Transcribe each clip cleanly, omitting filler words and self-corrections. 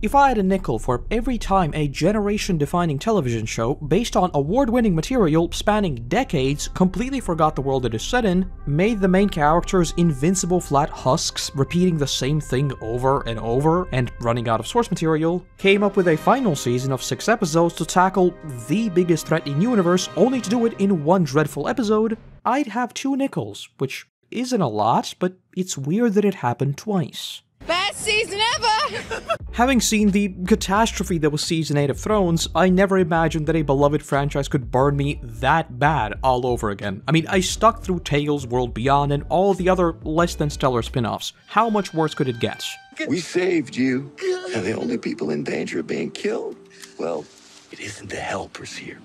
If I had a nickel for every time a generation-defining television show based on award-winning material spanning decades completely forgot the world it is set in, made the main characters invincible flat husks repeating the same thing over and over and running out of source material, came up with a final season of 6 episodes to tackle the biggest threat in universe only to do it in one dreadful episode, I'd have 2 nickels, which isn't a lot, but it's weird that it happened twice. Best season ever! Having seen the catastrophe that was Season 8 of Thrones, I never imagined that a beloved franchise could burn me that bad all over again. I mean, I stuck through Tales, World Beyond, and all the other less than stellar spin-offs. How much worse could it get? We saved you, and the only people in danger of being killed, well, it isn't the helpers here.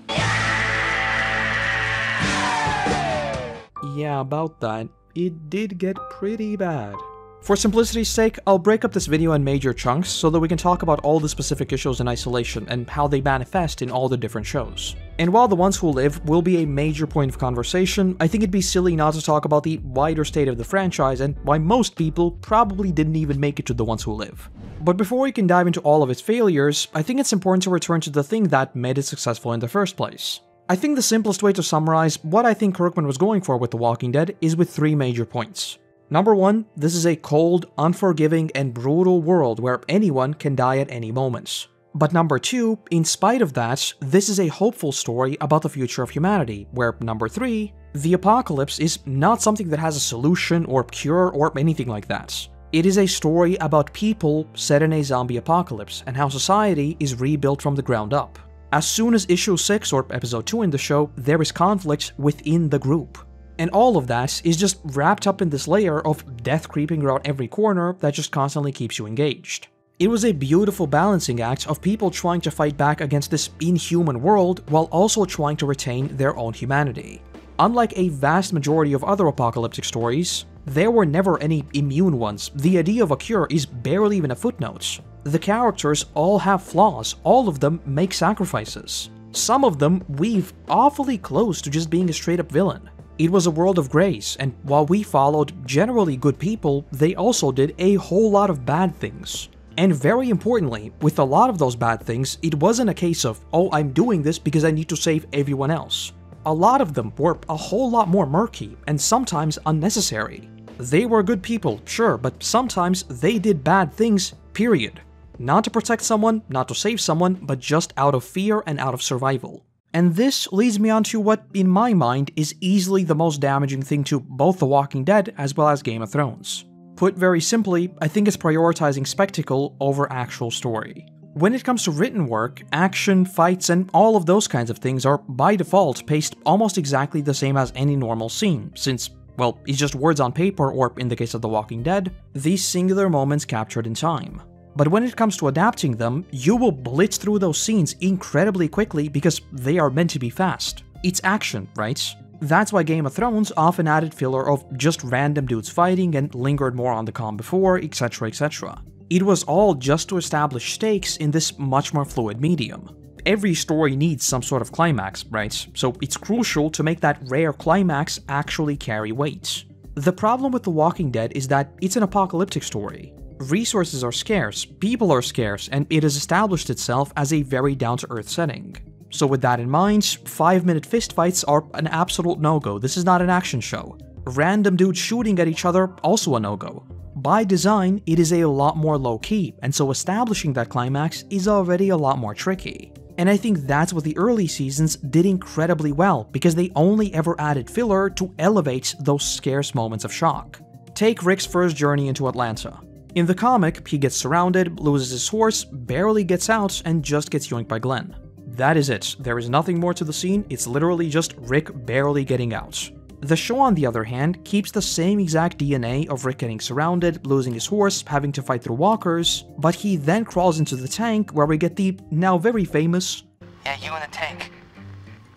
Yeah, about that. It did get pretty bad. For simplicity's sake, I'll break up this video in major chunks so that we can talk about all the specific issues in isolation and how they manifest in all the different shows. And while The Ones Who Live will be a major point of conversation, I think it'd be silly not to talk about the wider state of the franchise and why most people probably didn't even make it to The Ones Who Live. But before we can dive into all of its failures, I think it's important to return to the thing that made it successful in the first place. I think the simplest way to summarize what I think Kirkman was going for with The Walking Dead is with 3 major points. Number 1, this is a cold, unforgiving, and brutal world where anyone can die at any moment. But number 2, in spite of that, this is a hopeful story about the future of humanity, where number 3, the apocalypse is not something that has a solution or cure or anything like that. It is a story about people set in a zombie apocalypse and how society is rebuilt from the ground up. As soon as issue 6 or episode 2 in the show, there is conflict within the group. And all of that is just wrapped up in this layer of death creeping around every corner that just constantly keeps you engaged. It was a beautiful balancing act of people trying to fight back against this inhuman world while also trying to retain their own humanity. Unlike a vast majority of other apocalyptic stories, there were never any immune ones. The idea of a cure is barely even a footnote. The characters all have flaws, all of them make sacrifices. Some of them weave awfully close to just being a straight-up villain. It was a world of grace, and while we followed generally good people, they also did a whole lot of bad things. And very importantly, with a lot of those bad things, it wasn't a case of, oh, I'm doing this because I need to save everyone else. A lot of them were a whole lot more murky, and sometimes unnecessary. They were good people, sure, but sometimes they did bad things, period. Not to protect someone, not to save someone, but just out of fear and out of survival. And this leads me on to what, in my mind, is easily the most damaging thing to both The Walking Dead as well as Game of Thrones. Put very simply, I think it's prioritizing spectacle over actual story. When it comes to written work, action, fights, and all of those kinds of things are, by default, paced almost exactly the same as any normal scene, since, well, it's just words on paper, or in the case of The Walking Dead, these singular moments captured in time. But when it comes to adapting them, you will blitz through those scenes incredibly quickly because they are meant to be fast. It's action, right? That's why Game of Thrones often added filler of just random dudes fighting and lingered more on the calm before, etc, etc. It was all just to establish stakes in this much more fluid medium. Every story needs some sort of climax, right? So it's crucial to make that rare climax actually carry weight. The problem with The Walking Dead is that it's an apocalyptic story. Resources are scarce, people are scarce, and it has established itself as a very down-to-earth setting. So with that in mind, 5-minute fistfights are an absolute no-go. This is not an action show. Random dudes shooting at each other, also a no-go. By design, it is a lot more low-key, and so establishing that climax is already a lot more tricky. And I think that's what the early seasons did incredibly well, because they only ever added filler to elevate those scarce moments of shock. Take Rick's first journey into Atlanta. In the comic, he gets surrounded, loses his horse, barely gets out, and just gets yoinked by Glenn. That is it. There is nothing more to the scene, it's literally just Rick barely getting out. The show, on the other hand, keeps the same exact DNA of Rick getting surrounded, losing his horse, having to fight through walkers, but he then crawls into the tank where we get the now very famous, "Yeah, you in the tank.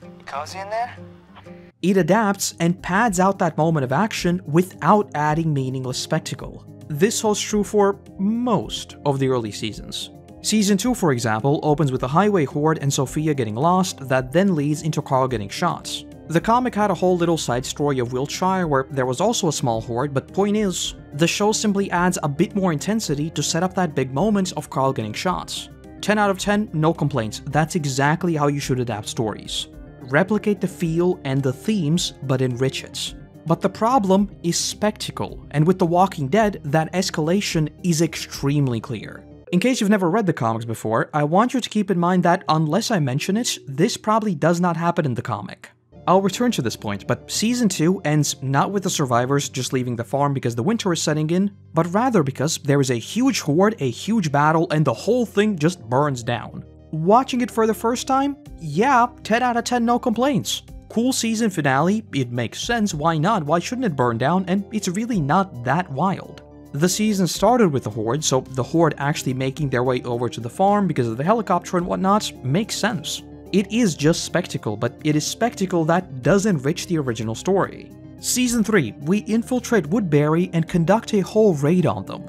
You cozy in there?" It adapts and pads out that moment of action without adding meaningless spectacle. This holds true for most of the early seasons. Season 2, for example, opens with a highway horde and Sophia getting lost that then leads into Carl getting shot. The comic had a whole little side story of Wiltshire where there was also a small horde, but point is, the show simply adds a bit more intensity to set up that big moment of Carl getting shot. 10 out of 10, no complaints, that's exactly how you should adapt stories. Replicate the feel and the themes, but enrich it. But the problem is spectacle, and with The Walking Dead, that escalation is extremely clear. In case you've never read the comics before, I want you to keep in mind that unless I mention it, this probably does not happen in the comic. I'll return to this point, but Season 2 ends not with the survivors just leaving the farm because the winter is setting in, but rather because there is a huge horde, a huge battle, and the whole thing just burns down. Watching it for the first time? Yeah, 10 out of 10 no complaints. Cool season finale, it makes sense, why not, why shouldn't it burn down, and it's really not that wild. The season started with the horde, so the horde actually making their way over to the farm because of the helicopter and whatnot makes sense. It is just spectacle, but it is spectacle that does enrich the original story. Season 3, we infiltrate Woodbury and conduct a whole raid on them.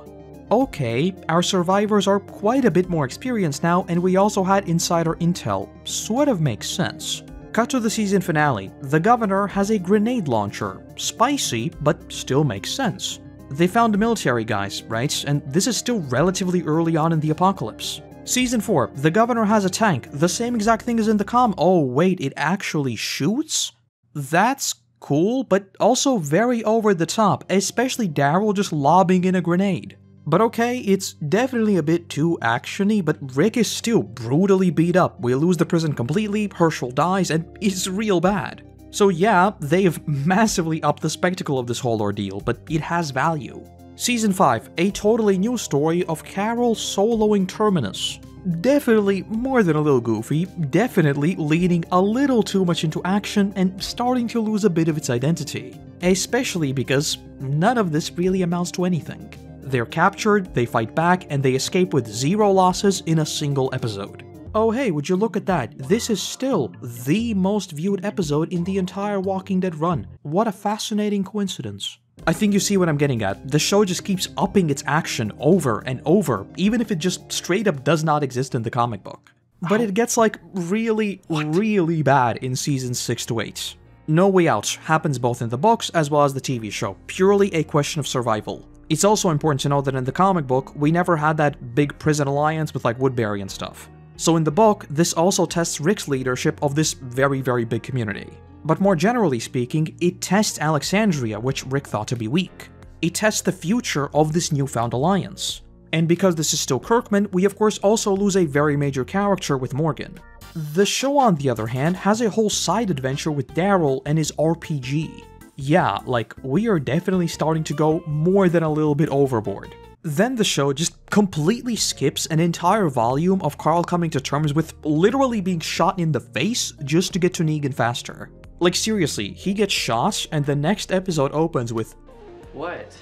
Okay, our survivors are quite a bit more experienced now, and we also had insider intel, sort of makes sense. Cut to the season finale, the governor has a grenade launcher. Spicy, but still makes sense. They found the military guys, right? And this is still relatively early on in the apocalypse. Season 4, the governor has a tank, the same exact thing as in the oh wait, it actually shoots? That's cool, but also very over the top, especially Daryl just lobbing in a grenade. But okay, it's definitely a bit too actiony, but Rick is still brutally beat up, we lose the prison completely, Herschel dies, and it's real bad. So yeah, they've massively upped the spectacle of this whole ordeal, but it has value. Season 5, a totally new story of Carol soloing Terminus. Definitely more than a little goofy, definitely leaning a little too much into action and starting to lose a bit of its identity. Especially because none of this really amounts to anything. They're captured, they fight back, and they escape with 0 losses in a single episode. Oh hey, would you look at that, this is still the most viewed episode in the entire Walking Dead run. What a fascinating coincidence. I think you see what I'm getting at. The show just keeps upping its action over and over, even if it just straight up does not exist in the comic book. But it gets like really bad in seasons 6 to 8. No Way Out happens both in the books as well as the TV show, purely a question of survival. It's also important to know that in the comic book, we never had that big prison alliance with like Woodbury and stuff. So in the book, this also tests Rick's leadership of this very big community. But more generally speaking, it tests Alexandria, which Rick thought to be weak. It tests the future of this newfound alliance. And because this is still Kirkman, we of course also lose a very major character with Morgan. The show, on the other hand, has a whole side adventure with Daryl and his RPG. Yeah, like, we are definitely starting to go more than a little bit overboard. Then the show just completely skips an entire volume of Carl coming to terms with literally being shot in the face just to get to Negan faster. Like seriously, he gets shot and the next episode opens with, What?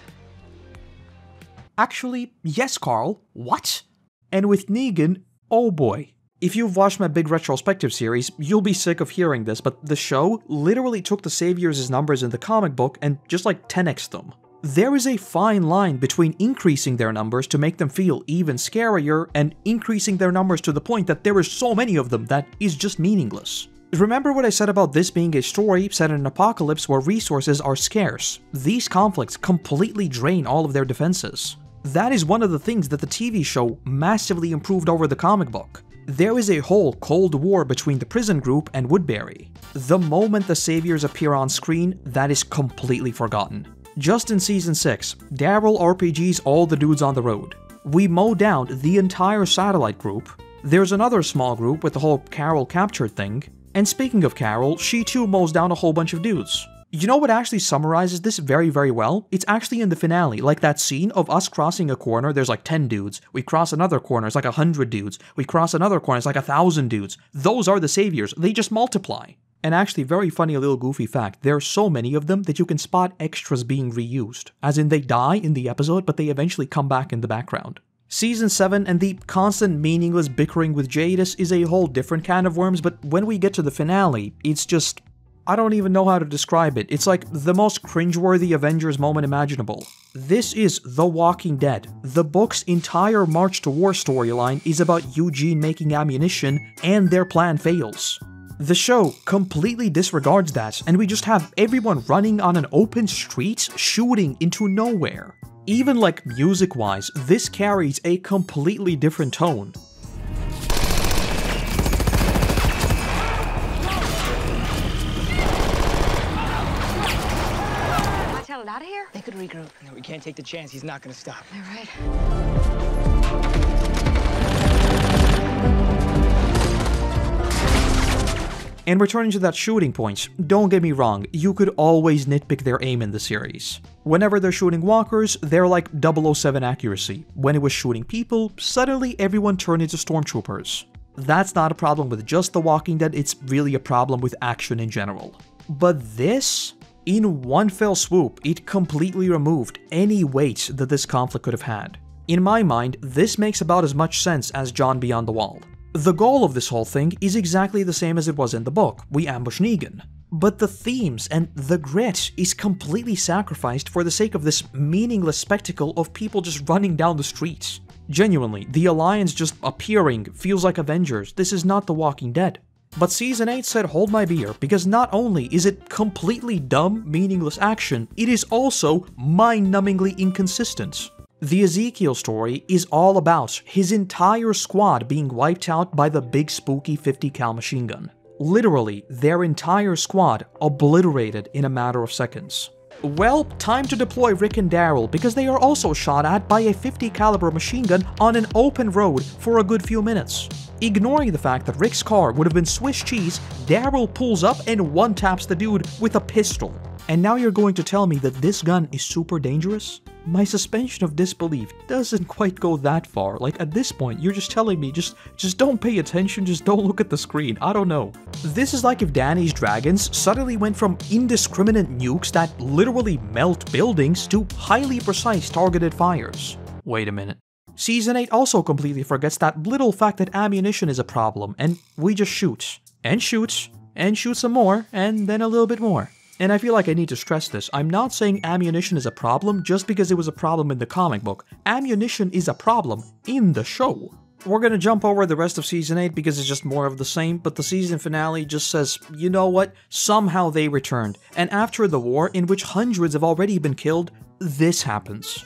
Actually, yes Carl, what? And with Negan, oh boy. If you've watched my big retrospective series, you'll be sick of hearing this, but the show literally took the Saviors' numbers in the comic book and just like 10x'd them. There is a fine line between increasing their numbers to make them feel even scarier and increasing their numbers to the point that there is so many of them that is just meaningless. Remember what I said about this being a story set in an apocalypse where resources are scarce? These conflicts completely drain all of their defenses. That is one of the things that the TV show massively improved over the comic book. There is a whole Cold War between the prison group and Woodbury. The moment the Saviors appear on screen, that is completely forgotten. Just in Season 6, Daryl RPGs all the dudes on the road. We mow down the entire satellite group. There's another small group with the whole Carol captured thing. And speaking of Carol, she too mows down a whole bunch of dudes. You know what actually summarizes this very well? It's actually in the finale, like that scene of us crossing a corner, there's like 10 dudes. We cross another corner, it's like 100 dudes. We cross another corner, it's like 1,000 dudes. Those are the Saviors, they just multiply. And actually, very funny little goofy fact, there are so many of them that you can spot extras being reused. As in, they die in the episode, but they eventually come back in the background. Season 7 and the constant meaningless bickering with Jadis is a whole different can of worms, but when we get to the finale, it's just... I don't even know how to describe it. It's like the most cringeworthy Avengers moment imaginable. This is The Walking Dead. The book's entire March to War storyline is about Eugene making ammunition, and their plan fails. The show completely disregards that, and we just have everyone running on an open street, shooting into nowhere. Even like music-wise, this carries a completely different tone. Out of here? They could regroup. No, we can't take the chance. He's not gonna stop. All right. And returning to that shooting point, don't get me wrong, you could always nitpick their aim in the series. Whenever they're shooting walkers, they're like 007 accuracy. When it was shooting people, suddenly everyone turned into stormtroopers. That's not a problem with just The Walking Dead, it's really a problem with action in general. But this? In one fell swoop, it completely removed any weight that this conflict could have had. In my mind, this makes about as much sense as John Beyond the Wall. The goal of this whole thing is exactly the same as it was in the book. We ambush Negan. But the themes and the grit is completely sacrificed for the sake of this meaningless spectacle of people just running down the streets. Genuinely, the Alliance just appearing feels like Avengers. This is not The Walking Dead. But Season 8 said hold my beer, because not only is it completely dumb, meaningless action, it is also mind-numbingly inconsistent. The Ezekiel story is all about his entire squad being wiped out by the big spooky 50 cal machine gun. Literally, their entire squad obliterated in a matter of seconds. Well, time to deploy Rick and Daryl, because they are also shot at by a 50 caliber machine gun on an open road for a good few minutes. Ignoring the fact that Rick's car would have been Swiss cheese, Daryl pulls up and one-taps the dude with a pistol. And now you're going to tell me that this gun is super dangerous? My suspension of disbelief doesn't quite go that far. Like, at this point, you're just telling me, just don't pay attention, just don't look at the screen, I don't know. This is like if Danny's Dragons suddenly went from indiscriminate nukes that literally melt buildings to highly precise targeted fires. Wait a minute. Season 8 also completely forgets that little fact that ammunition is a problem, and we just shoot, and shoot, and shoot some more, and then a little bit more. And I feel like I need to stress this, I'm not saying ammunition is a problem just because it was a problem in the comic book. Ammunition is a problem in the show. We're gonna jump over the rest of Season 8 because it's just more of the same, but the season finale just says, you know what, somehow they returned, and after the war in which hundreds have already been killed, this happens.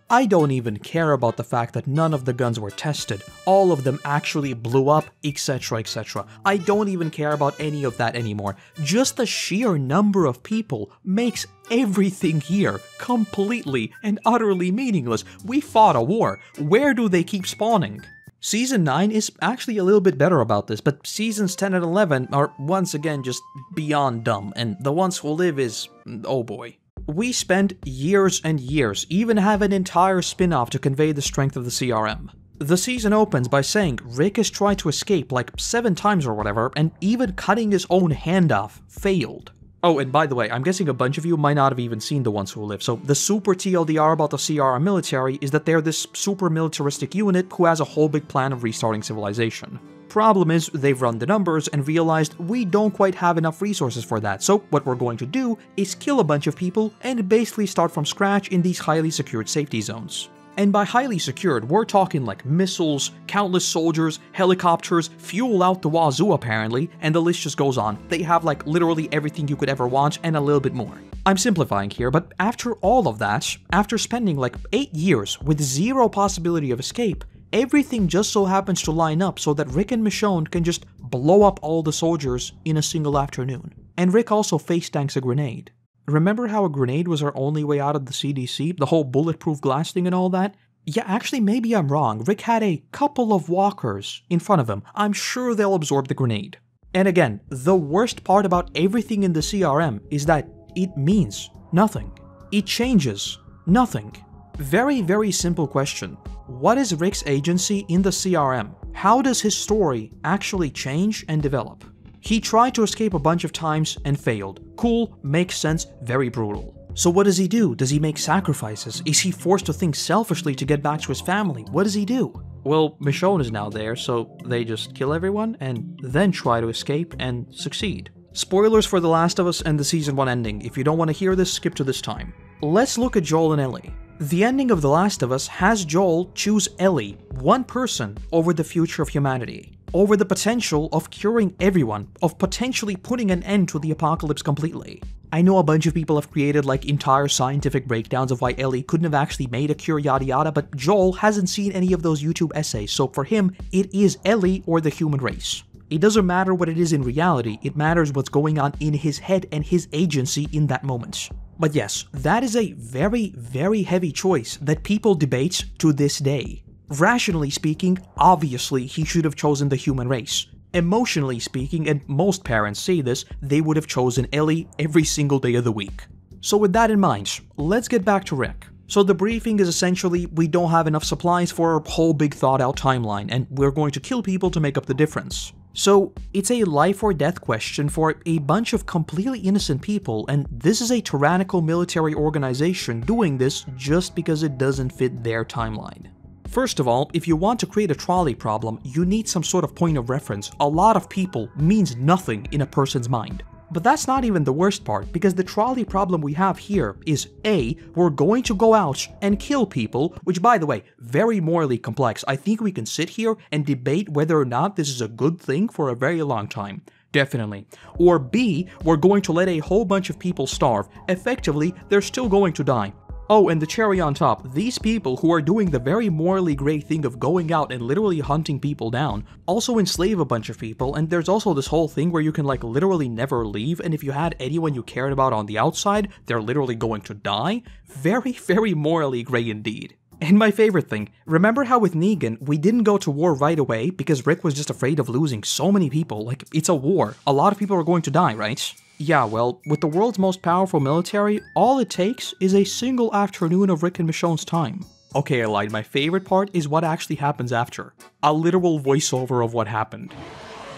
I don't even care about the fact that none of the guns were tested, all of them actually blew up, etc, etc. I don't even care about any of that anymore. Just the sheer number of people makes everything here completely and utterly meaningless. We fought a war. Where do they keep spawning? Season 9 is actually a little bit better about this, but Seasons 10 and 11 are once again just beyond dumb, and The Ones Who Live is, oh boy. We spent years and years, even have an entire spin-off to convey the strength of the CRM. The season opens by saying Rick has tried to escape like 7 times or whatever, and even cutting his own hand off failed. Oh, and by the way, I'm guessing a bunch of you might not have even seen The Ones Who Live, so the super TLDR about the CRM military is that they're this super militaristic unit who has a whole big plan of restarting civilization. Problem is, they've run the numbers and realized we don't quite have enough resources for that, so what we're going to do is kill a bunch of people and basically start from scratch in these highly secured safety zones. And by highly secured, we're talking like missiles, countless soldiers, helicopters, fuel out the wazoo apparently, and the list just goes on. They have like literally everything you could ever want and a little bit more. I'm simplifying here, but after all of that, after spending like 8 years with zero possibility of escape, everything just so happens to line up so that Rick and Michonne can just blow up all the soldiers in a single afternoon. And Rick also face tanks a grenade. Remember how a grenade was our only way out of the CDC? The whole bulletproof glass thing and all that? Yeah, actually maybe I'm wrong. Rick had a couple of walkers in front of him. I'm sure they'll absorb the grenade. And again, the worst part about everything in the CRM is that it means nothing. It changes nothing. Very, very simple question. What is Rick's agency in the CRM? How does his story actually change and develop? He tried to escape a bunch of times and failed. Cool, makes sense, very brutal. So what does he do? Does he make sacrifices? Is he forced to think selfishly to get back to his family? What does he do? Well, Michonne is now there, so they just kill everyone and then try to escape and succeed. Spoilers for The Last of Us and the Season 1 ending. If you don't want to hear this, skip to this time. Let's look at Joel and Ellie. The ending of The Last of Us has Joel choose Ellie, one person, over the future of humanity. over the potential of curing everyone, of potentially putting an end to the apocalypse completely. I know a bunch of people have created like entire scientific breakdowns of why Ellie couldn't have actually made a cure yada yada, but Joel hasn't seen any of those YouTube essays, so for him, it is Ellie or the human race. It doesn't matter what it is in reality, it matters what's going on in his head and his agency in that moment. But yes, that is a very, very heavy choice that people debate to this day. Rationally speaking, obviously he should have chosen the human race. Emotionally speaking, and most parents say this, they would have chosen Ellie every single day of the week. So with that in mind, let's get back to Rick. So the briefing is essentially, we don't have enough supplies for a whole big thought out timeline, and we're going to kill people to make up the difference. So it's a life or death question for a bunch of completely innocent people, and this is a tyrannical military organization doing this just because it doesn't fit their timeline. First of all, if you want to create a trolley problem, you need some sort of point of reference. A lot of people means nothing in a person's mind. But that's not even the worst part, because the trolley problem we have here is A, we're going to go out and kill people, which by the way, very morally complex. I think we can sit here and debate whether or not this is a good thing for a very long time. Definitely. Or B, we're going to let a whole bunch of people starve. Effectively, they're still going to die. Oh, and the cherry on top, these people who are doing the very morally great thing of going out and literally hunting people down also enslave a bunch of people, and there's also this whole thing where you can like literally never leave, and if you had anyone you cared about on the outside, they're literally going to die. Very, very morally gray indeed. And my favorite thing, remember how with Negan, we didn't go to war right away because Rick was just afraid of losing so many people? Like, it's a war. A lot of people are going to die, right? Yeah, well, with the world's most powerful military, all it takes is a single afternoon of Rick and Michonne's time. Okay, I lied, my favorite part is what actually happens after. A literal voiceover of what happened.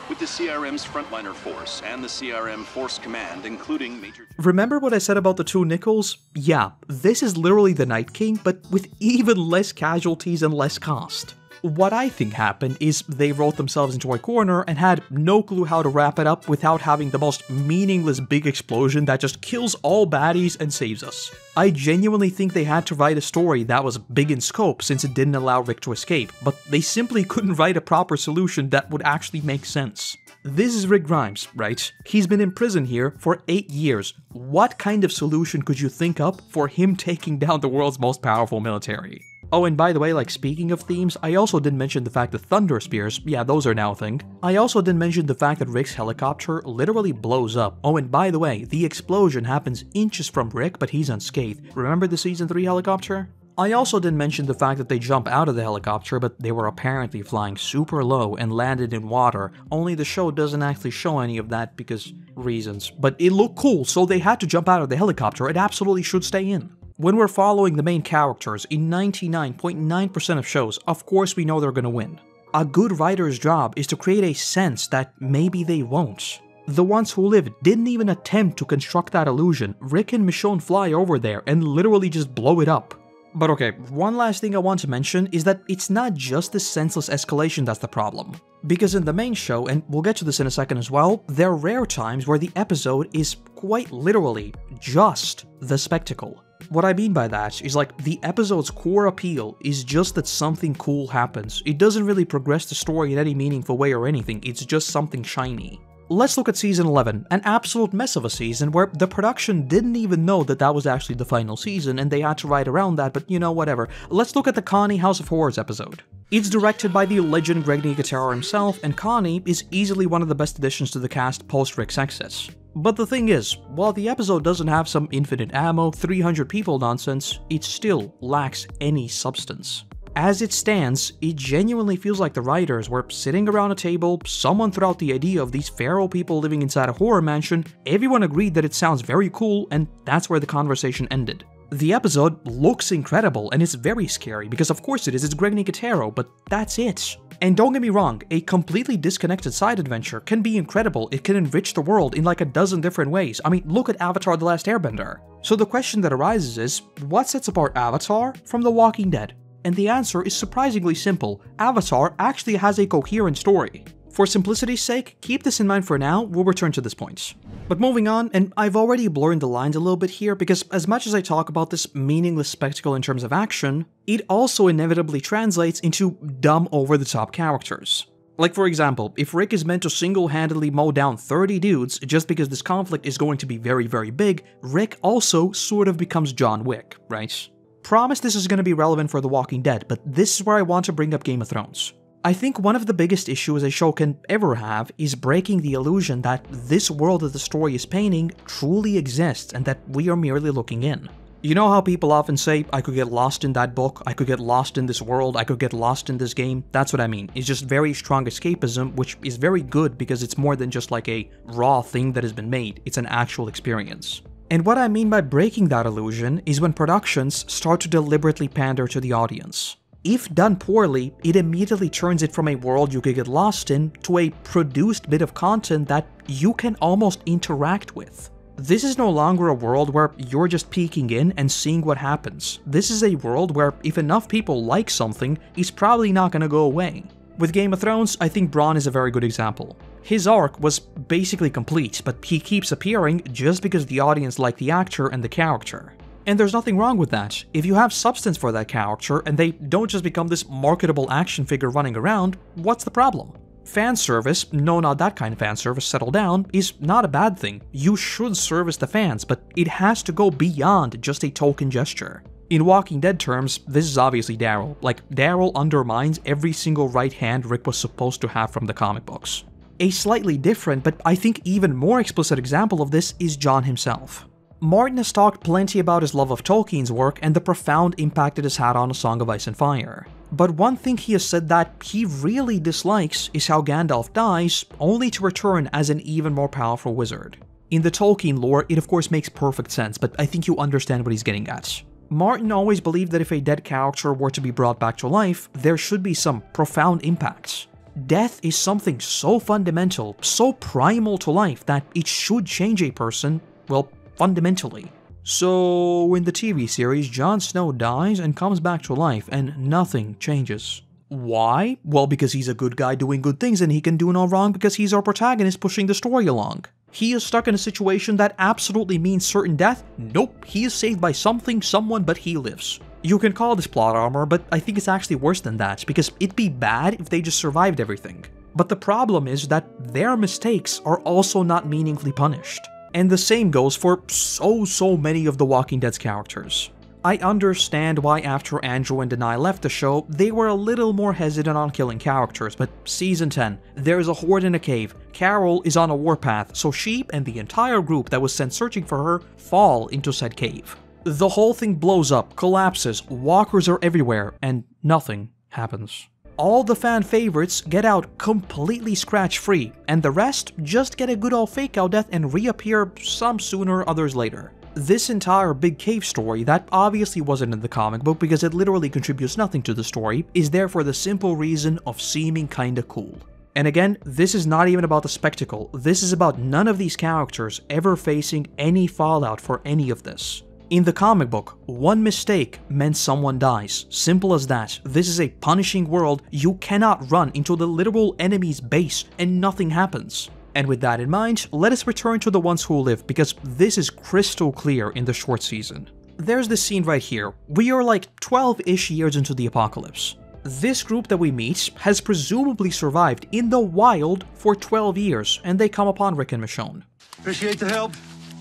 With the CRM's frontliner force and the CRM force command, including Major... Remember what I said about the two Nickels? Yeah, this is literally the Night King, but with even less casualties and less cost. What I think happened is they wrote themselves into a corner and had no clue how to wrap it up without having the most meaningless big explosion that just kills all baddies and saves us. I genuinely think they had to write a story that was big in scope since it didn't allow Rick to escape, but they simply couldn't write a proper solution that would actually make sense. This is Rick Grimes, right? He's been in prison here for 8 years. What kind of solution could you think up for him taking down the world's most powerful military? Oh, and by the way, like speaking of themes, I also didn't mention the fact that thunder spears, yeah, those are now a thing. I also didn't mention the fact that Rick's helicopter literally blows up. Oh, and by the way, the explosion happens inches from Rick, but he's unscathed. Remember the Season 3 helicopter? I also didn't mention the fact that they jump out of the helicopter, but they were apparently flying super low and landed in water, only the show doesn't actually show any of that because reasons. But it looked cool, so they had to jump out of the helicopter, it absolutely should stay in. When we're following the main characters in 99.9% of shows, of course we know they're gonna win. A good writer's job is to create a sense that maybe they won't. The ones who lived didn't even attempt to construct that illusion. Rick and Michonne fly over there and literally just blow it up. But okay, one last thing I want to mention is that it's not just the senseless escalation that's the problem. Because in the main show, and we'll get to this in a second as well, there are rare times where the episode is quite literally just the spectacle. What I mean by that is like the episode's core appeal is just that something cool happens. It doesn't really progress the story in any meaningful way or anything, it's just something shiny. Let's look at Season 11, an absolute mess of a season where the production didn't even know that that was actually the final season and they had to write around that, but you know, whatever. Let's look at the Connie House of Horrors episode. It's directed by the legend Greg Nicotero himself, and Connie is easily one of the best additions to the cast post-Rick's exit. But the thing is, while the episode doesn't have some infinite ammo, 300 people nonsense, it still lacks any substance. As it stands, it genuinely feels like the writers were sitting around a table, someone threw out the idea of these feral people living inside a horror mansion, everyone agreed that it sounds very cool, and that's where the conversation ended. The episode looks incredible and it's very scary because of course it is, it's Greg Nicotero, but that's it. And don't get me wrong, a completely disconnected side adventure can be incredible, it can enrich the world in like a dozen different ways. I mean, look at Avatar: The Last Airbender. So the question that arises is, what sets apart Avatar from The Walking Dead? And the answer is surprisingly simple, Avatar actually has a coherent story. For simplicity's sake, keep this in mind for now, we'll return to this point. But moving on, and I've already blurred the lines a little bit here because as much as I talk about this meaningless spectacle in terms of action, it also inevitably translates into dumb over-the-top characters. Like, for example, if Rick is meant to single-handedly mow down 30 dudes just because this conflict is going to be very, very big, Rick also sort of becomes John Wick, right? Promise this is going to be relevant for The Walking Dead, but this is where I want to bring up Game of Thrones. I think one of the biggest issues a show can ever have is breaking the illusion that this world that the story is painting truly exists and that we are merely looking in. You know how people often say, I could get lost in that book, I could get lost in this world, I could get lost in this game? That's what I mean. It's just very strong escapism, which is very good because it's more than just like a raw thing that has been made, it's an actual experience. And what I mean by breaking that illusion is when productions start to deliberately pander to the audience. If done poorly, it immediately turns it from a world you could get lost in to a produced bit of content that you can almost interact with. This is no longer a world where you're just peeking in and seeing what happens. This is a world where if enough people like something, it's probably not gonna go away. With Game of Thrones, I think Bronn is a very good example. His arc was basically complete, but he keeps appearing just because the audience liked the actor and the character. And there's nothing wrong with that. If you have substance for that character and they don't just become this marketable action figure running around, what's the problem? Fan service, no, not that kind of fan service, settle down, is not a bad thing. You should service the fans, but it has to go beyond just a token gesture. In Walking Dead terms, this is obviously Daryl. Like, Daryl undermines every single right hand Rick was supposed to have from the comic books. A slightly different, but I think even more explicit example of this is Jon himself. Martin has talked plenty about his love of Tolkien's work and the profound impact it has had on A Song of Ice and Fire. But one thing he has said that he really dislikes is how Gandalf dies, only to return as an even more powerful wizard. In the Tolkien lore, it of course makes perfect sense, but I think you understand what he's getting at. Martin always believed that if a dead character were to be brought back to life, there should be some profound impacts. Death is something so fundamental, so primal to life, that it should change a person, well, fundamentally. So, in the TV series, Jon Snow dies and comes back to life, and nothing changes. Why? Well, because he's a good guy doing good things and he can do no wrong because he's our protagonist pushing the story along. He is stuck in a situation that absolutely means certain death? Nope, he is saved by something, someone, but he lives. You can call this plot armor, but I think it's actually worse than that, because it'd be bad if they just survived everything. But the problem is that their mistakes are also not meaningfully punished. And the same goes for so many of The Walking Dead's characters. I understand why after Andrew and Denai left the show, they were a little more hesitant on killing characters, but Season 10, there's a horde in a cave, Carol is on a warpath, so she and the entire group that was sent searching for her fall into said cave. The whole thing blows up, collapses, walkers are everywhere, and nothing happens. All the fan favorites get out completely scratch-free, and the rest just get a good old fake-out death and reappear some sooner, others later. This entire big cave story, that obviously wasn't in the comic book because it literally contributes nothing to the story, is there for the simple reason of seeming kinda cool. And again, this is not even about the spectacle, this is about none of these characters ever facing any fallout for any of this. In the comic book, one mistake meant someone dies. Simple as that. This is a punishing world. You cannot run into the literal enemy's base and nothing happens. And with that in mind, let us return to The Ones Who Live, because this is crystal clear in the short season. There's this scene right here. We are like 12-ish years into the apocalypse. This group that we meet has presumably survived in the wild for 12 years, and they come upon Rick and Michonne. Appreciate the help,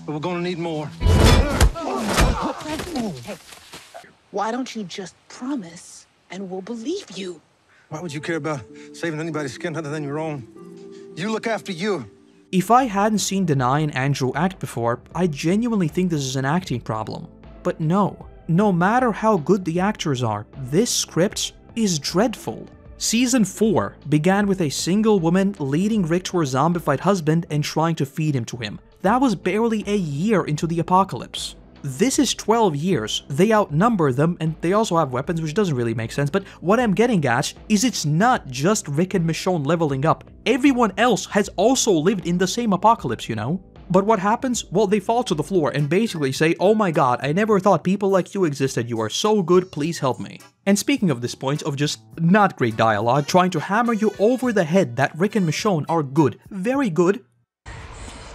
but we're gonna need more. Why don't you just promise and we'll believe you? Why would you care about saving anybody's skin other than your own? You look after you. If I hadn't seen Denai and Andrew act before, I genuinely think this is an acting problem. But no. No matter how good the actors are, this script is dreadful. Season 4 began with a single woman leading Rick to her zombified husband and trying to feed him to him. That was barely a year into the apocalypse. This is 12 years, they outnumber them, and they also have weapons, which doesn't really make sense, but what I'm getting at is it's not just Rick and Michonne leveling up. Everyone else has also lived in the same apocalypse, you know? But what happens? Well, they fall to the floor and basically say, oh my god, I never thought people like you existed, you are so good, please help me. And speaking of this point of just not great dialogue, trying to hammer you over the head that Rick and Michonne are good, very good.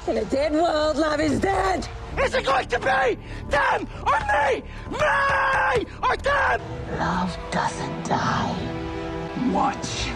In a dead world, love is dead! Is it going to be them or me? Me or them? Love doesn't die. Watch.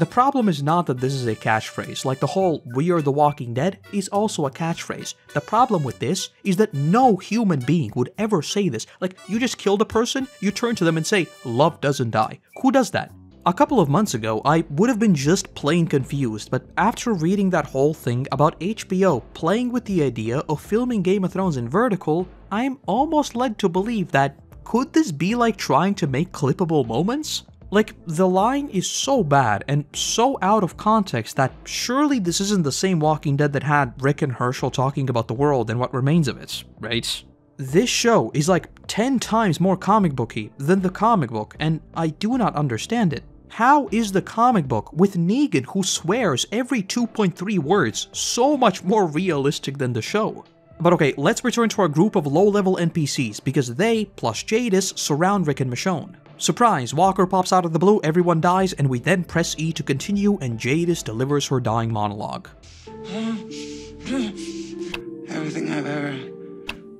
The problem is not that this is a catchphrase, like the whole "we are the Walking Dead" is also a catchphrase. The problem with this is that no human being would ever say this. Like, you just killed a person, you turn to them and say, "Love doesn't die." Who does that? A couple of months ago, I would have been just plain confused, but after reading that whole thing about HBO playing with the idea of filming Game of Thrones in vertical, I'm almost led to believe that could this be like trying to make clippable moments? Like, the line is so bad and so out of context that surely this isn't the same Walking Dead that had Rick and Herschel talking about the world and what remains of it, right? This show is like 10 times more comic booky than the comic book, and I do not understand it. How is the comic book, with Negan who swears every 2.3 words, so much more realistic than the show? But okay, let's return to our group of low-level NPCs, because they, plus Jadis, surround Rick and Michonne. Surprise, Walker pops out of the blue, everyone dies, and we then press E to continue, and Jadis delivers her dying monologue. Everything I've ever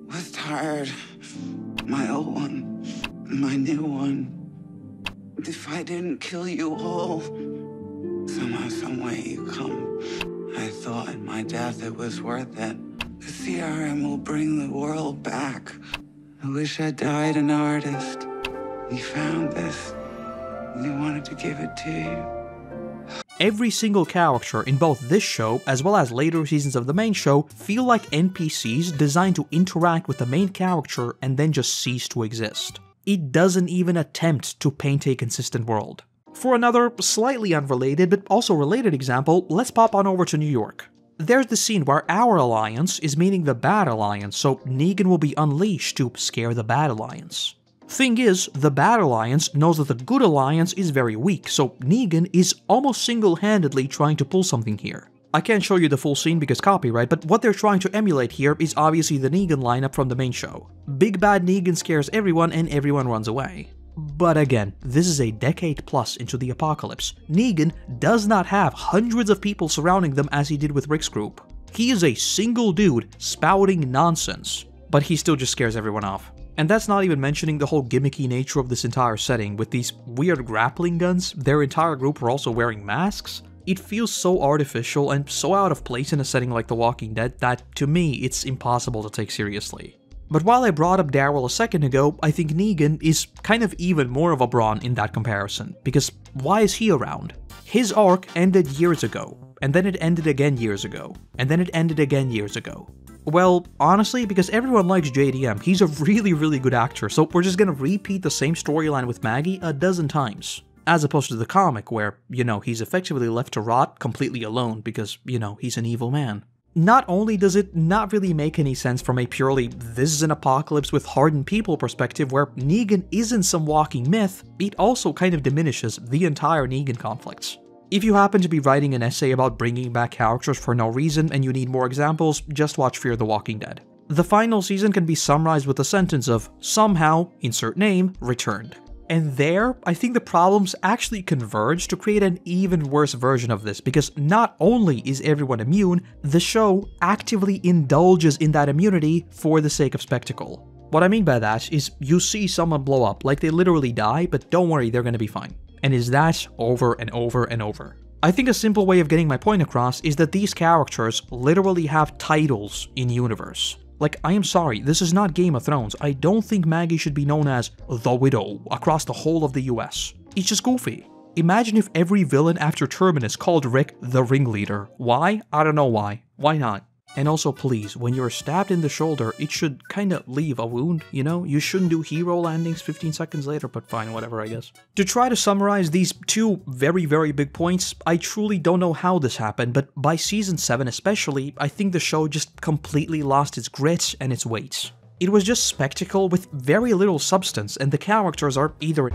was tired. My old one, my new one. If I didn't kill you all, somehow, someway you come. I thought in my death it was worth it. The CRM will bring the world back. I wish I died an artist. We found this. We wanted to give it to you. Every single character in both this show, as well as later seasons of the main show, feel like NPCs designed to interact with the main character and then just cease to exist. It doesn't even attempt to paint a consistent world. For another, slightly unrelated but also related example, let's pop on over to New York. There's the scene where our alliance is meeting the bad alliance, so Negan will be unleashed to scare the bad alliance. Thing is, the bad alliance knows that the good alliance is very weak, so Negan is almost single-handedly trying to pull something here. I can't show you the full scene because copyright, but what they're trying to emulate here is obviously the Negan lineup from the main show. Big bad Negan scares everyone and everyone runs away. But again, this is a decade plus into the apocalypse. Negan does not have hundreds of people surrounding them as he did with Rick's group. He is a single dude spouting nonsense, but he still just scares everyone off. And that's not even mentioning the whole gimmicky nature of this entire setting, with these weird grappling guns. Their entire group are also wearing masks. It feels so artificial and so out of place in a setting like The Walking Dead that, to me, it's impossible to take seriously. But while I brought up Daryl a second ago, I think Negan is kind of even more of a brawn in that comparison, because why is he around? His arc ended years ago, and then it ended again years ago, and then it ended again years ago. Well, honestly, because everyone likes JDM, he's a really good actor, so we're just gonna repeat the same storyline with Maggie a dozen times. As opposed to the comic where, you know, he's effectively left to rot completely alone because, you know, he's an evil man. Not only does it not really make any sense from a purely this is an apocalypse with hardened people perspective where Negan isn't some walking myth, it also kind of diminishes the entire Negan conflicts. If you happen to be writing an essay about bringing back characters for no reason and you need more examples, just watch Fear the Walking Dead. The final season can be summarized with the sentence of, somehow, insert name, returned. And there, I think the problems actually converge to create an even worse version of this, because not only is everyone immune, the show actively indulges in that immunity for the sake of spectacle. What I mean by that is you see someone blow up, like they literally die, but don't worry, they're gonna be fine. And is that over and over and over. I think a simple way of getting my point across is that these characters literally have titles in universe. Like, I am sorry, this is not Game of Thrones. I don't think Maggie should be known as the Widow across the whole of the US. It's just goofy. Imagine if every villain after Terminus called Rick the Ringleader. Why? I don't know why. Why not? And also, please, when you're stabbed in the shoulder, it should kinda leave a wound, you know? You shouldn't do hero landings 15 seconds later, but fine, whatever, I guess. To try to summarize these two very big points, I truly don't know how this happened, but by season 7 especially, I think the show just completely lost its grit and its weight. It was just spectacle with very little substance, and the characters are either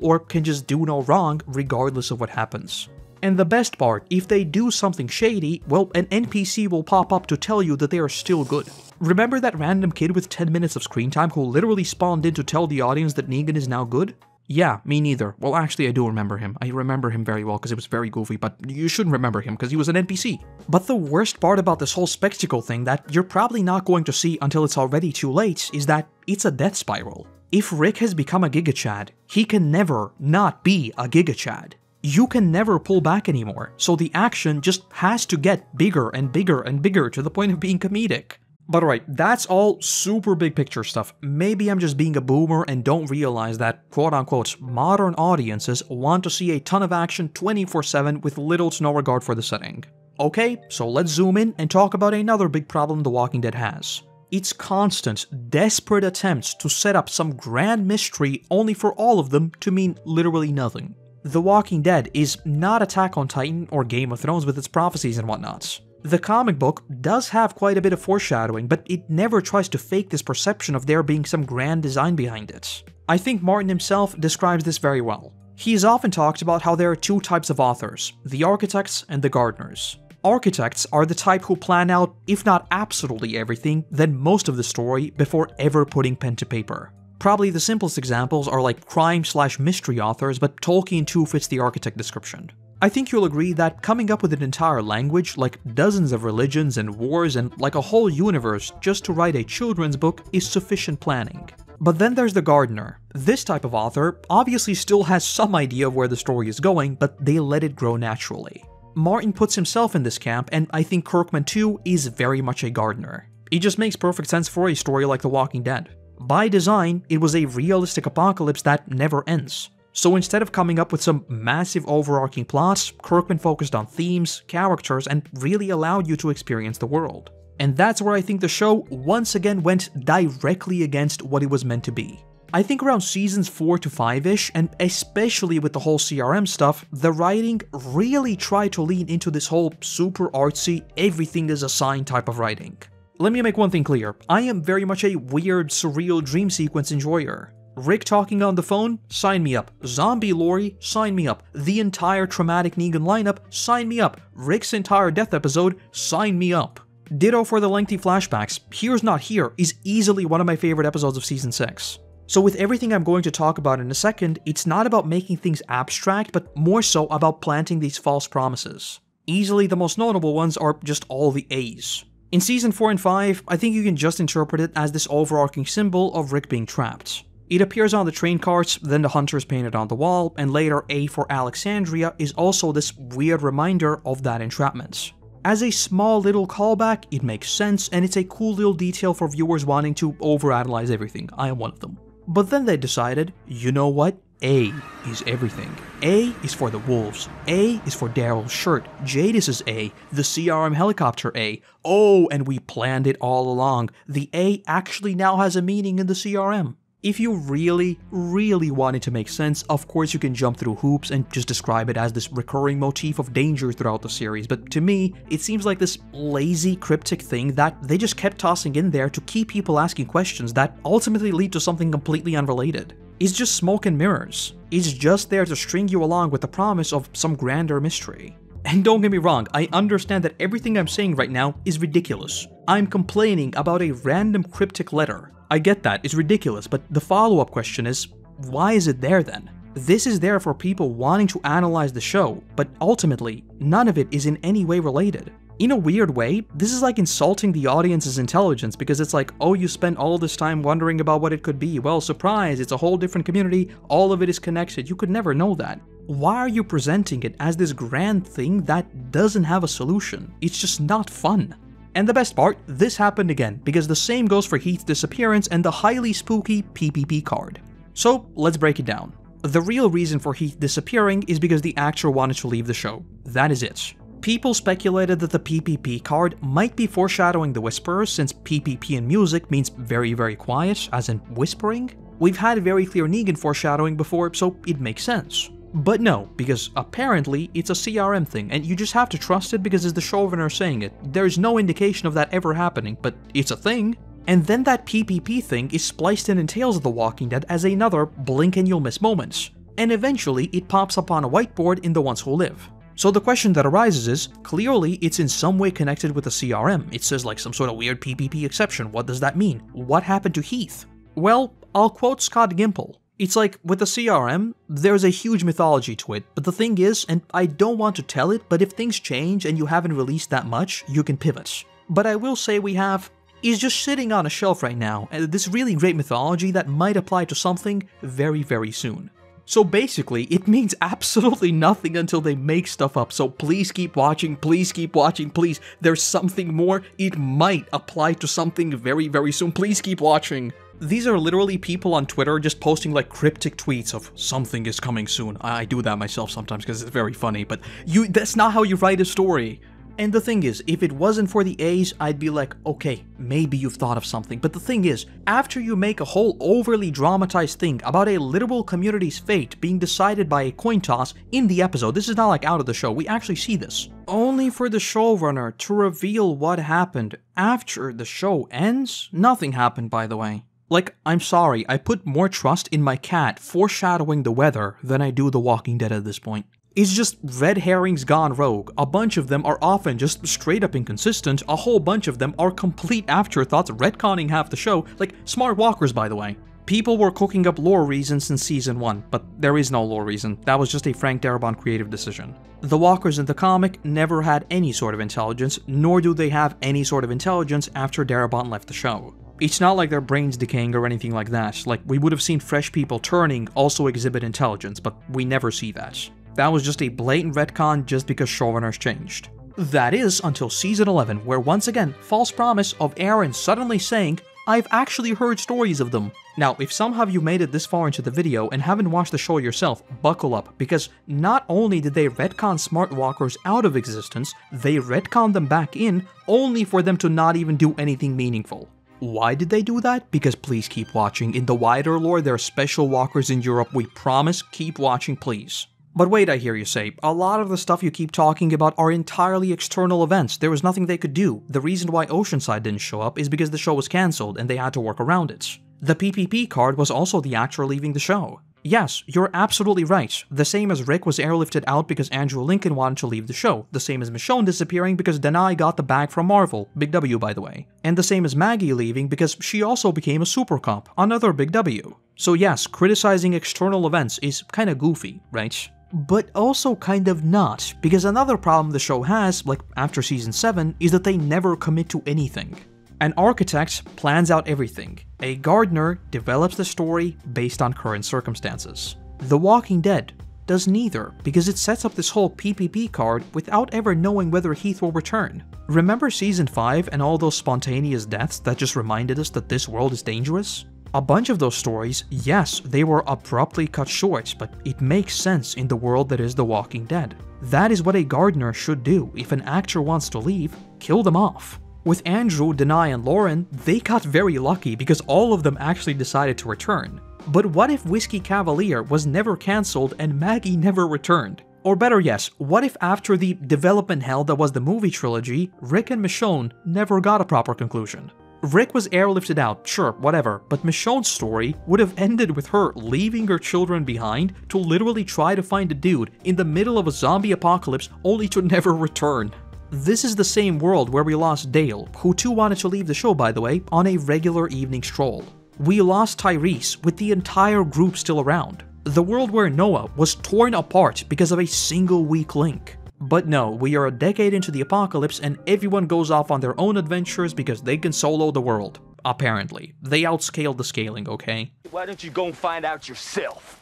or can just do no wrong regardless of what happens. And the best part, if they do something shady, well, an NPC will pop up to tell you that they are still good. Remember that random kid with 10 minutes of screen time who literally spawned in to tell the audience that Negan is now good? Yeah, me neither. Well, actually, I do remember him. I remember him very well because it was very goofy, but you shouldn't remember him because he was an NPC. But the worst part about this whole spectacle thing that you're probably not going to see until it's already too late is that it's a death spiral. If Rick has become a Giga Chad, he can never not be a Giga Chad. You can never pull back anymore, so the action just has to get bigger and bigger and bigger to the point of being comedic. But alright, that's all super big picture stuff. Maybe I'm just being a boomer and don't realize that quote-unquote modern audiences want to see a ton of action 24/7 with little to no regard for the setting. Okay, so let's zoom in and talk about another big problem The Walking Dead has. Its constant, desperate attempts to set up some grand mystery only for all of them to mean literally nothing. The Walking Dead is not Attack on Titan or Game of Thrones with its prophecies and whatnot. The comic book does have quite a bit of foreshadowing, but it never tries to fake this perception of there being some grand design behind it. I think Martin himself describes this very well. He's often talked about how there are two types of authors, the architects and the gardeners. Architects are the type who plan out, if not absolutely everything, then most of the story before ever putting pen to paper. Probably the simplest examples are like crime/mystery authors, but Tolkien too fits the architect description. I think you'll agree that coming up with an entire language, like dozens of religions and wars and like a whole universe just to write a children's book is sufficient planning. But then there's the gardener. This type of author obviously still has some idea of where the story is going, but they let it grow naturally. Martin puts himself in this camp, and I think Kirkman too is very much a gardener. It just makes perfect sense for a story like The Walking Dead. By design, it was a realistic apocalypse that never ends. So instead of coming up with some massive overarching plots, Kirkman focused on themes, characters, and really allowed you to experience the world. And that's where I think the show once again went directly against what it was meant to be. I think around seasons 4 to 5-ish, and especially with the whole CRM stuff, the writing really tried to lean into this whole super artsy, everything is a sign type of writing. Let me make one thing clear, I am very much a weird, surreal dream sequence enjoyer. Rick talking on the phone? Sign me up. Zombie Lori? Sign me up. The entire traumatic Negan lineup? Sign me up. Rick's entire death episode? Sign me up. Ditto for the lengthy flashbacks. Here's Not Here is easily one of my favorite episodes of Season 6. So with everything I'm going to talk about in a second, it's not about making things abstract, but more so about planting these false promises. Easily the most notable ones are just all the A's. In Season 4 and 5, I think you can just interpret it as this overarching symbol of Rick being trapped. It appears on the train carts, then the hunters painted on the wall, and later A for Alexandria is also this weird reminder of that entrapment. As a small little callback, it makes sense, and it's a cool little detail for viewers wanting to overanalyze everything. I am one of them. But then they decided, you know what? A is everything. A is for the wolves. A is for Daryl's shirt. Jadis is A. The CRM helicopter A. Oh, and we planned it all along. The A actually now has a meaning in the CRM. If you really, really want it to make sense, of course you can jump through hoops and just describe it as this recurring motif of danger throughout the series, but to me, it seems like this lazy, cryptic thing that they just kept tossing in there to keep people asking questions that ultimately lead to something completely unrelated. It's just smoke and mirrors. It's just there to string you along with the promise of some grander mystery. And don't get me wrong, I understand that everything I'm saying right now is ridiculous. I'm complaining about a random cryptic letter. I get that, it's ridiculous, but the follow-up question is, why is it there then? This is there for people wanting to analyze the show, but ultimately, none of it is in any way related. In a weird way, this is like insulting the audience's intelligence because it's like, oh, you spent all this time wondering about what it could be. Well, surprise, it's a whole different community, all of it is connected, you could never know that. Why are you presenting it as this grand thing that doesn't have a solution? It's just not fun. And the best part, this happened again, because the same goes for Heath's disappearance and the highly spooky PPP card. So, let's break it down. The real reason for Heath disappearing is because the actor wanted to leave the show. That is it. People speculated that the PPP card might be foreshadowing the Whisperers, since PPP in music means very, very quiet, as in whispering. We've had very clear Negan foreshadowing before, so it makes sense. But no, because apparently it's a CRM thing, and you just have to trust it because it's the showrunner saying it. There's no indication of that ever happening, but it's a thing. And then that PPP thing is spliced in Tales of the Walking Dead as another blink and you'll miss moments. And eventually it pops up on a whiteboard in The Ones Who Live. So the question that arises is, clearly it's in some way connected with the CRM. It says like some sort of weird PPP exception. What does that mean? What happened to Heath? Well, I'll quote Scott Gimple. It's like, with the CRM, there's a huge mythology to it, but the thing is, and I don't want to tell it, but if things change and you haven't released that much, you can pivot. But I will say we have is just sitting on a shelf right now, and this really great mythology that might apply to something very, very soon. So basically, it means absolutely nothing until they make stuff up, so please keep watching, please keep watching, please. There's something more, it might apply to something very, very soon, please keep watching. These are literally people on Twitter just posting like cryptic tweets of something is coming soon. I do that myself sometimes because it's very funny, but that's not how you write a story. And the thing is, if it wasn't for the A's, I'd be like, okay, maybe you've thought of something. But the thing is, after you make a whole overly dramatized thing about a literal community's fate being decided by a coin toss in the episode, this is not like out of the show, we actually see this, only for the showrunner to reveal what happened after the show ends? Nothing happened, by the way. Like, I'm sorry, I put more trust in my cat foreshadowing the weather than I do The Walking Dead at this point. It's just red herrings gone rogue. A bunch of them are often just straight up inconsistent, a whole bunch of them are complete afterthoughts retconning half the show, like smart walkers by the way. People were cooking up lore reasons in Season 1, but there is no lore reason, that was just a Frank Darabont creative decision. The walkers in the comic never had any sort of intelligence, nor do they have any sort of intelligence after Darabont left the show. It's not like their brains decaying or anything like that, like we would have seen fresh people turning also exhibit intelligence, but we never see that. That was just a blatant retcon just because showrunners changed. That is until Season 11, where once again, false promise of Aaron suddenly saying, I've actually heard stories of them. Now, if somehow you made it this far into the video and haven't watched the show yourself, buckle up, because not only did they retcon smart walkers out of existence, they retconned them back in, only for them to not even do anything meaningful. Why did they do that? Because please keep watching. In the wider lore, there are special walkers in Europe, we promise, keep watching please. But wait, I hear you say, a lot of the stuff you keep talking about are entirely external events, there was nothing they could do. The reason why Oceanside didn't show up is because the show was cancelled and they had to work around it. The PPP card was also the actor leaving the show. Yes, you're absolutely right. The same as Rick was airlifted out because Andrew Lincoln wanted to leave the show. The same as Michonne disappearing because Denai got the bag from Marvel. Big W, by the way. And the same as Maggie leaving because she also became a super cop. Another big W. So yes, criticizing external events is kinda goofy, right? But also kind of not, because another problem the show has, like after Season 7, is that they never commit to anything. An architect plans out everything. A gardener develops the story based on current circumstances. The Walking Dead does neither, because it sets up this whole PPP card without ever knowing whether Heath will return. Remember Season 5 and all those spontaneous deaths that just reminded us that this world is dangerous? A bunch of those stories, yes, they were abruptly cut short, but it makes sense in the world that is The Walking Dead. That is what a gardener should do. If an actor wants to leave, kill them off. With Andrew, Denai, and Lauren, they got very lucky because all of them actually decided to return. But what if Whiskey Cavalier was never cancelled and Maggie never returned? Or better yet, what if after the development hell that was the movie trilogy, Rick and Michonne never got a proper conclusion? Rick was airlifted out, sure, whatever, but Michonne's story would have ended with her leaving her children behind to literally try to find a dude in the middle of a zombie apocalypse only to never return. This is the same world where we lost Dale, who too wanted to leave the show by the way, on a regular evening stroll. We lost Tyrese with the entire group still around. The world where Noah was torn apart because of a single weak link. But no, we are a decade into the apocalypse and everyone goes off on their own adventures because they can solo the world. Apparently. They outscaled the scaling, okay? Why don't you go and find out yourself?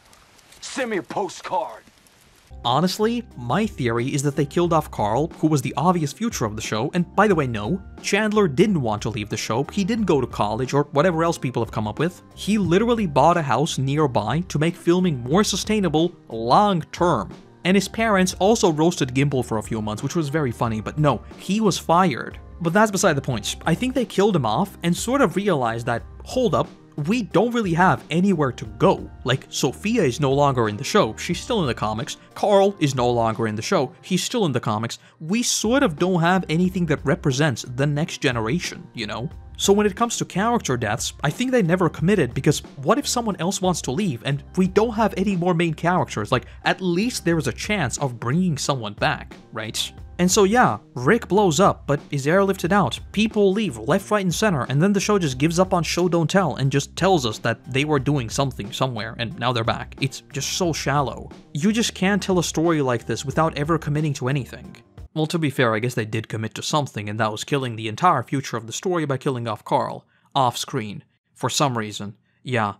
Send me a postcard. Honestly, my theory is that they killed off Carl, who was the obvious future of the show, and by the way, no, Chandler didn't want to leave the show, he didn't go to college or whatever else people have come up with. He literally bought a house nearby to make filming more sustainable long term. And his parents also roasted Gimple for a few months, which was very funny, but no, he was fired. But that's beside the point. I think they killed him off and sort of realized that, hold up, we don't really have anywhere to go. Like, Sophia is no longer in the show, she's still in the comics. Carl is no longer in the show, he's still in the comics. We sort of don't have anything that represents the next generation, you know? So when it comes to character deaths, I think they never committed because what if someone else wants to leave and we don't have any more main characters? Like, at least there is a chance of bringing someone back, right? And so yeah, Rick blows up, but is airlifted out, people leave left, right, and center, and then the show just gives up on show don't tell and just tells us that they were doing something somewhere and now they're back. It's just so shallow. You just can't tell a story like this without ever committing to anything. Well, to be fair, I guess they did commit to something, and that was killing the entire future of the story by killing off Carl, off-screen, for some reason. Yeah,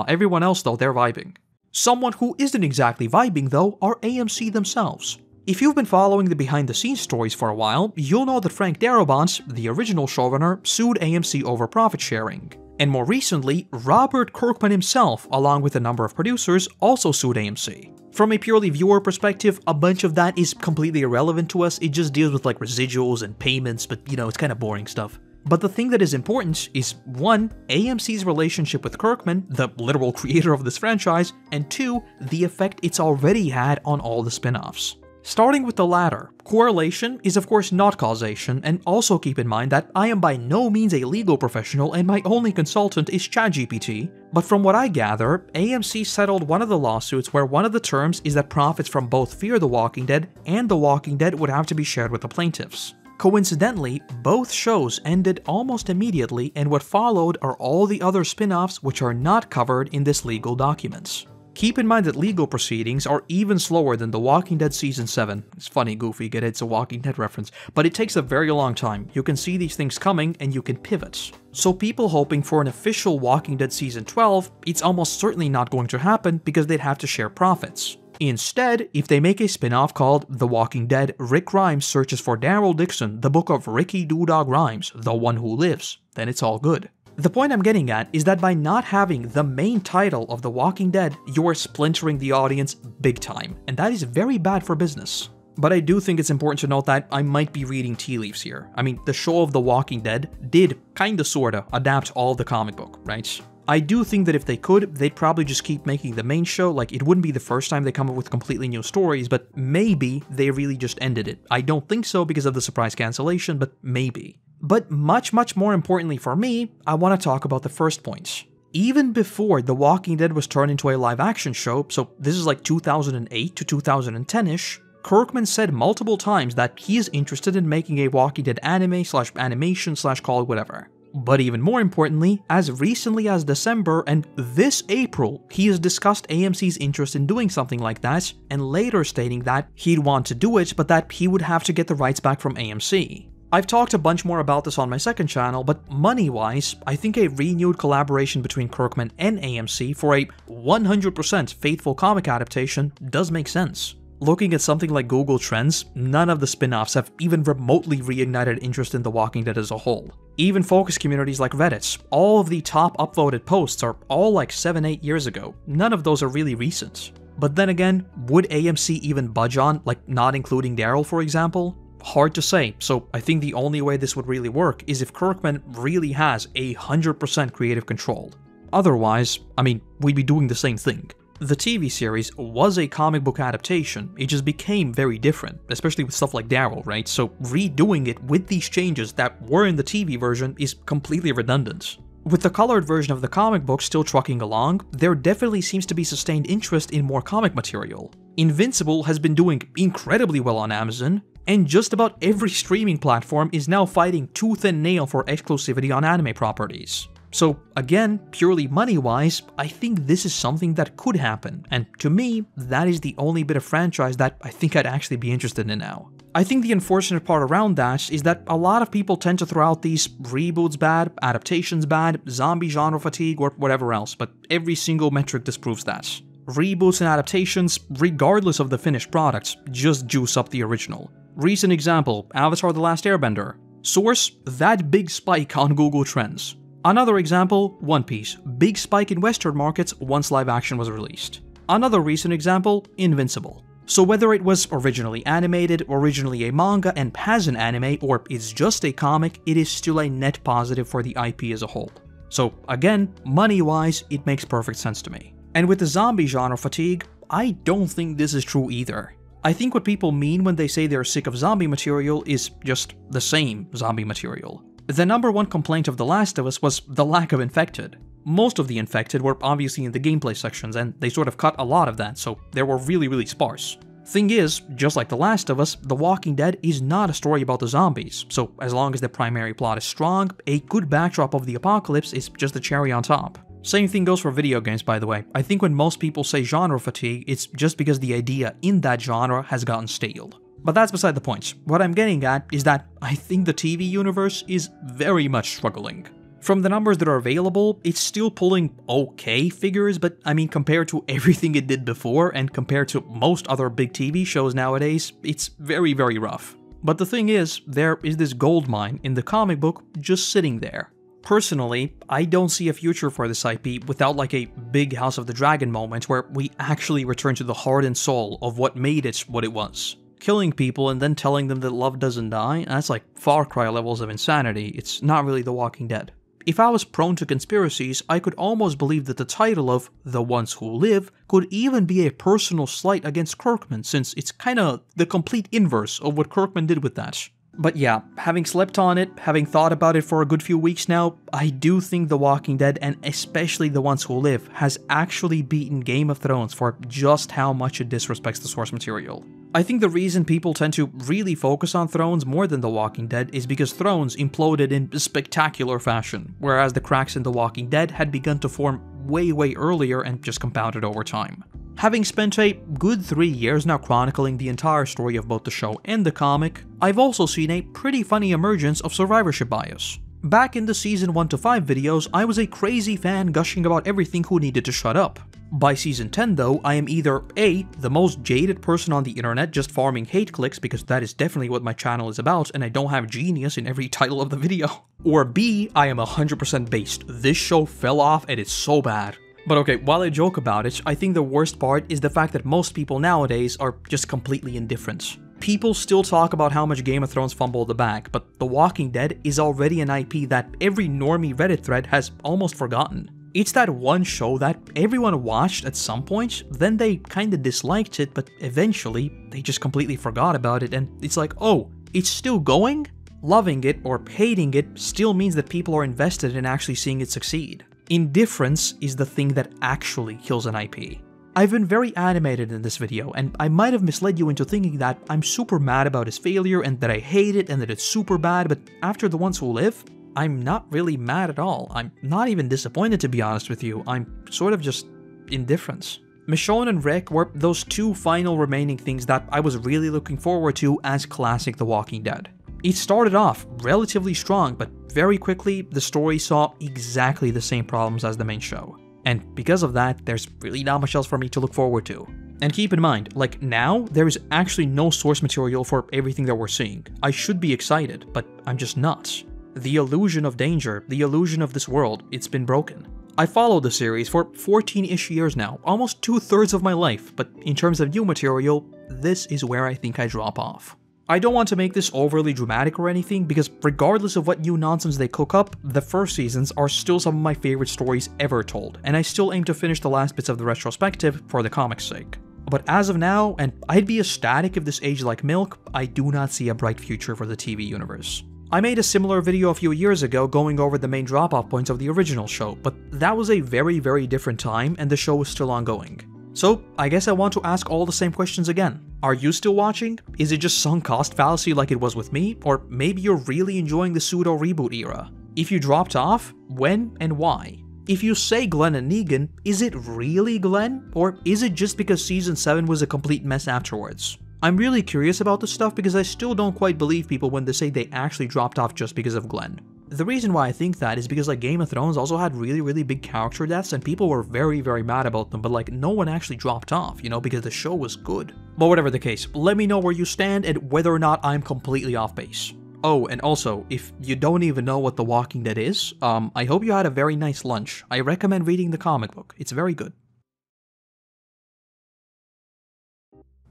everyone else though, they're vibing. Someone who isn't exactly vibing though are AMC themselves. If you've been following the behind-the-scenes stories for a while, you'll know that Frank Darabont, the original showrunner, sued AMC over profit sharing. And more recently, Robert Kirkman himself, along with a number of producers, also sued AMC. From a purely viewer perspective, a bunch of that is completely irrelevant to us, it just deals with like residuals and payments, but you know, it's kind of boring stuff. But the thing that is important is 1. AMC's relationship with Kirkman, the literal creator of this franchise, and 2. the effect it's already had on all the spin-offs. Starting with the latter, correlation is of course not causation, and also keep in mind that I am by no means a legal professional and my only consultant is ChatGPT, but from what I gather, AMC settled one of the lawsuits where one of the terms is that profits from both Fear the Walking Dead and The Walking Dead would have to be shared with the plaintiffs. Coincidentally, both shows ended almost immediately, and what followed are all the other spin-offs which are not covered in this legal documents. Keep in mind that legal proceedings are even slower than The Walking Dead Season 7. It's funny, goofy, get it, it's a Walking Dead reference, but it takes a very long time. You can see these things coming and you can pivot. So people hoping for an official Walking Dead Season 12, it's almost certainly not going to happen because they'd have to share profits. Instead, if they make a spin-off called The Walking Dead, Rick Grimes searches for Daryl Dixon, the book of Ricky Doodog Grimes, the one who lives, then it's all good. The point I'm getting at is that by not having the main title of The Walking Dead, you are splintering the audience big time, and that is very bad for business. But I do think it's important to note that I might be reading tea leaves here. I mean, the show of The Walking Dead did kinda sorta adapt all the comic book, right? I do think that if they could, they'd probably just keep making the main show, like it wouldn't be the first time they come up with completely new stories, but maybe they really just ended it. I don't think so because of the surprise cancellation, but maybe. But much more importantly for me, I want to talk about the first point. Even before The Walking Dead was turned into a live-action show, so this is like 2008 to 2010-ish, Kirkman said multiple times that he is interested in making a Walking Dead anime/animation/call it whatever. But even more importantly, as recently as December and this April, he has discussed AMC's interest in doing something like that, and later stating that he'd want to do it, but that he would have to get the rights back from AMC. I've talked a bunch more about this on my second channel, but money-wise, I think a renewed collaboration between Kirkman and AMC for a 100% faithful comic adaptation does make sense. Looking at something like Google Trends, none of the spin-offs have even remotely reignited interest in The Walking Dead as a whole. Even focus communities like Reddit, all of the top upvoted posts are all like 7-8 years ago. None of those are really recent. But then again, would AMC even budge on, like not including Daryl for example? Hard to say, so I think the only way this would really work is if Kirkman really has 100% creative control. Otherwise, I mean, we'd be doing the same thing. The TV series was a comic book adaptation, it just became very different, especially with stuff like Daryl, right? So redoing it with these changes that were in the TV version is completely redundant. With the colored version of the comic book still trucking along, there definitely seems to be sustained interest in more comic material. Invincible has been doing incredibly well on Amazon, and just about every streaming platform is now fighting tooth and nail for exclusivity on anime properties. So again, purely money-wise, I think this is something that could happen, and to me, that is the only bit of franchise that I think I'd actually be interested in now. I think the unfortunate part around that is that a lot of people tend to throw out these reboots bad, adaptations bad, zombie genre fatigue, or whatever else, but every single metric disproves that. Reboots and adaptations, regardless of the finished products, just juice up the original. Recent example, Avatar: The Last Airbender. Source, that big spike on Google Trends. Another example, One Piece, big spike in Western markets once live action was released. Another recent example, Invincible. So whether it was originally animated, originally a manga and has an anime, or it's just a comic, it is still a net positive for the IP as a whole. So again, money-wise, it makes perfect sense to me. And with the zombie genre fatigue, I don't think this is true either. I think what people mean when they say they're sick of zombie material is just the same zombie material. The number one complaint of The Last of Us was the lack of infected. Most of the infected were obviously in the gameplay sections, and they sort of cut a lot of that, so they were really sparse. Thing is, just like The Last of Us, The Walking Dead is not a story about the zombies, so as long as the primary plot is strong, a good backdrop of the apocalypse is just the cherry on top. Same thing goes for video games, by the way. I think when most people say genre fatigue, it's just because the idea in that genre has gotten stale. But that's beside the point. What I'm getting at is that I think the TV universe is very much struggling. From the numbers that are available, it's still pulling okay figures, but I mean, compared to everything it did before and compared to most other big TV shows nowadays, it's very, very rough. But the thing is, there is this gold mine in the comic book just sitting there. Personally, I don't see a future for this IP without like a big House of the Dragon moment where we actually return to the heart and soul of what made it what it was. Killing people and then telling them that love doesn't die, that's like Far Cry levels of insanity. It's not really The Walking Dead. If I was prone to conspiracies, I could almost believe that the title of The Ones Who Live could even be a personal slight against Kirkman, since it's kinda the complete inverse of what Kirkman did with that. But yeah, having slept on it, having thought about it for a good few weeks now, I do think The Walking Dead, and especially The Ones Who Live, has actually beaten Game of Thrones for just how much it disrespects the source material. I think the reason people tend to really focus on Thrones more than The Walking Dead is because Thrones imploded in spectacular fashion, whereas the cracks in The Walking Dead had begun to form way earlier and just compounded over time. Having spent a good 3 years now chronicling the entire story of both the show and the comic, I've also seen a pretty funny emergence of survivorship bias. Back in the season 1 to 5 videos, I was a crazy fan gushing about everything who needed to shut up. By season 10 though, I am either A, the most jaded person on the internet just farming hate clicks because that is definitely what my channel is about and I don't have genius in every title of the video, or B, I am 100% based. This show fell off and it's so bad. But okay, while I joke about it, I think the worst part is the fact that most people nowadays are just completely indifferent. People still talk about how much Game of Thrones fumbled the bag, but The Walking Dead is already an IP that every normie Reddit thread has almost forgotten. It's that one show that everyone watched at some point, then they kinda disliked it, but eventually they just completely forgot about it, and it's like, oh, it's still going? Loving it or hating it still means that people are invested in actually seeing it succeed. Indifference is the thing that actually kills an IP. I've been very animated in this video, and I might have misled you into thinking that I'm super mad about his failure and that I hate it and that it's super bad, but after The Ones Who Live, I'm not really mad at all. I'm not even disappointed, to be honest with you. I'm sort of just indifferent. Michonne and Rick were those two final remaining things that I was really looking forward to as classic The Walking Dead. It started off relatively strong, but very quickly the story saw exactly the same problems as the main show. And because of that, there's really not much else for me to look forward to. And keep in mind, like now, there is actually no source material for everything that we're seeing. I should be excited, but I'm just not. The illusion of danger, the illusion of this world, it's been broken. I followed the series for 14-ish years now, almost 2/3 of my life, but in terms of new material, this is where I think I drop off. I don't want to make this overly dramatic or anything, because regardless of what new nonsense they cook up, the first seasons are still some of my favorite stories ever told, and I still aim to finish the last bits of the retrospective for the comic's sake. But as of now, and I'd be ecstatic if this aged like milk, I do not see a bright future for the TV universe. I made a similar video a few years ago going over the main drop-off points of the original show, but that was a very different time and the show was still ongoing. So I guess I want to ask all the same questions again. Are you still watching? Is it just sunk cost fallacy like it was with me? Or maybe you're really enjoying the pseudo reboot era? If you dropped off, when and why? If you say Glenn and Negan, is it really Glenn? Or is it just because season 7 was a complete mess afterwards? I'm really curious about this stuff because I still don't quite believe people when they say they actually dropped off just because of Glenn. The reason why I think that is because like Game of Thrones also had really big character deaths and people were very mad about them, but like no one actually dropped off, you know, because the show was good. But whatever the case, let me know where you stand and whether or not I'm completely off base. Oh, and also, if you don't even know what The Walking Dead is, I hope you had a very nice lunch. I recommend reading the comic book, it's very good.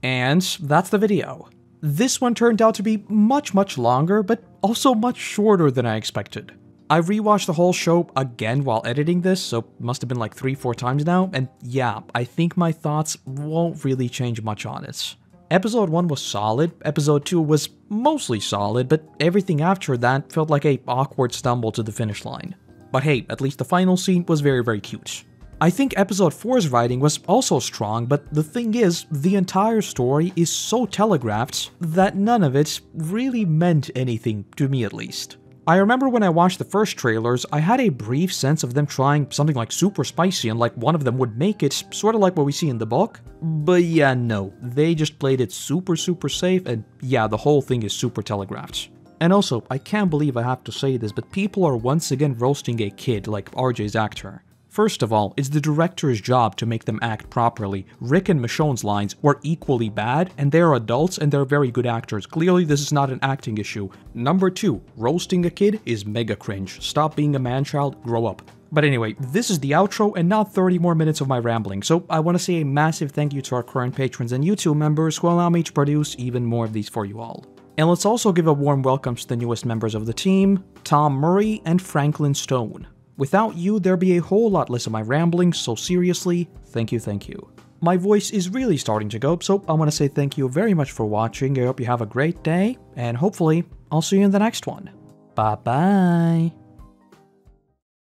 And that's the video. This one turned out to be much longer, but also much shorter than I expected. I rewatched the whole show again while editing this, so it must have been like 3-4 times now, and yeah, I think my thoughts won't really change much on it. Episode 1 was solid, episode 2 was mostly solid, but everything after that felt like a awkward stumble to the finish line. But hey, at least the final scene was very cute. I think episode 4's writing was also strong, but the thing is, the entire story is so telegraphed that none of it really meant anything, to me at least. I remember when I watched the first trailers, I had a brief sense of them trying something like super spicy and like one of them would make it, sort of like what we see in the book. But yeah, no, they just played it super safe, and yeah, the whole thing is super telegraphed. And also, I can't believe I have to say this, but people are once again roasting a kid like RJ's actor. First of all, it's the director's job to make them act properly. Rick and Michonne's lines were equally bad, and they're adults and they're very good actors. Clearly this is not an acting issue. Number 2, roasting a kid is mega cringe. Stop being a man-child, grow up. But anyway, this is the outro and not 30 more minutes of my rambling, so I want to say a massive thank you to our current patrons and YouTube members who allow me to produce even more of these for you all. And let's also give a warm welcome to the newest members of the team, Tom Murray and Franklin Stone. Without you, there'd be a whole lot less of my ramblings, so seriously, thank you. My voice is really starting to go, so I want to say thank you very much for watching. I hope you have a great day, and hopefully, I'll see you in the next one. Bye-bye.